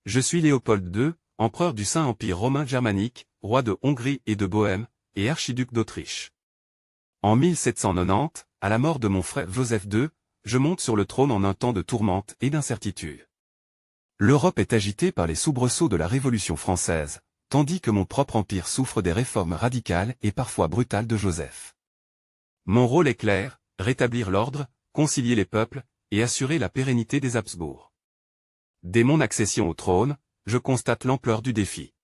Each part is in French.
Je suis Léopold II, empereur du Saint-Empire romain germanique, roi de Hongrie et de Bohême, et archiduc d'Autriche. En 1790, à la mort de mon frère Joseph II, je monte sur le trône en un temps de tourmente et d'incertitude. L'Europe est agitée par les soubresauts de la Révolution française, tandis que mon propre empire souffre des réformes radicales et parfois brutales de Joseph. Mon rôle est clair, rétablir l'ordre, concilier les peuples, et assurer la pérennité des Habsbourg. Dès mon accession au trône, je constate l'ampleur du défi.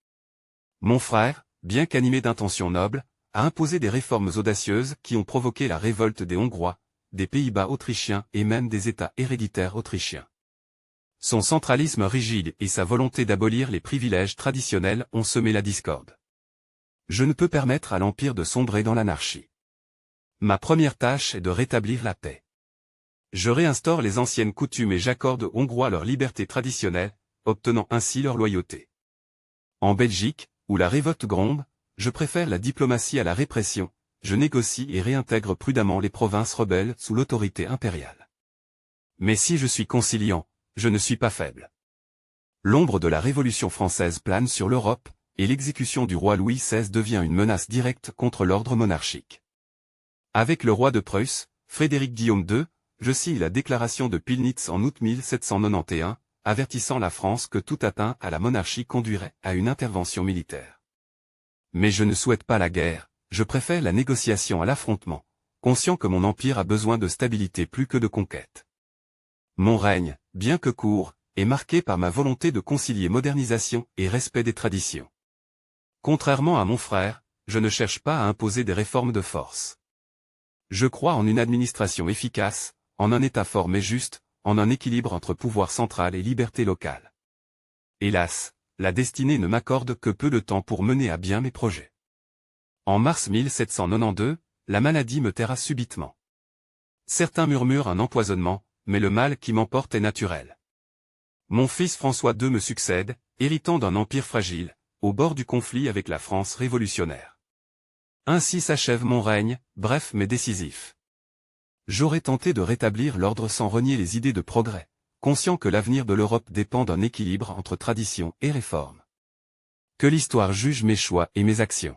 Mon frère, bien qu'animé d'intentions nobles, a imposé des réformes audacieuses qui ont provoqué la révolte des Hongrois, des Pays-Bas autrichiens et même des États héréditaires autrichiens. Son centralisme rigide et sa volonté d'abolir les privilèges traditionnels ont semé la discorde. Je ne peux permettre à l'Empire de sombrer dans l'anarchie. Ma première tâche est de rétablir la paix. Je réinstaure les anciennes coutumes et j'accorde aux Hongrois leur liberté traditionnelle, obtenant ainsi leur loyauté. En Belgique, où la révolte gronde, je préfère la diplomatie à la répression, je négocie et réintègre prudemment les provinces rebelles sous l'autorité impériale. Mais si je suis conciliant, je ne suis pas faible. L'ombre de la Révolution française plane sur l'Europe, et l'exécution du roi Louis XVI devient une menace directe contre l'ordre monarchique. Avec le roi de Prusse, Frédéric Guillaume II, je signe la déclaration de Pillnitz en août 1791, avertissant la France que toute atteinte à la monarchie conduirait à une intervention militaire. Mais je ne souhaite pas la guerre, je préfère la négociation à l'affrontement, conscient que mon empire a besoin de stabilité plus que de conquête. Mon règne, bien que court, est marqué par ma volonté de concilier modernisation et respect des traditions. Contrairement à mon frère, je ne cherche pas à imposer des réformes de force. Je crois en une administration efficace, en un État fort mais juste, en un équilibre entre pouvoir central et liberté locale. Hélas, la destinée ne m'accorde que peu de temps pour mener à bien mes projets. En mars 1792, la maladie me terra subitement. Certains murmurent un empoisonnement, mais le mal qui m'emporte est naturel. Mon fils François II me succède, héritant d'un empire fragile, au bord du conflit avec la France révolutionnaire. Ainsi s'achève mon règne, bref mais décisif. J'aurais tenté de rétablir l'ordre sans renier les idées de progrès, conscient que l'avenir de l'Europe dépend d'un équilibre entre tradition et réforme. Que l'histoire juge mes choix et mes actions.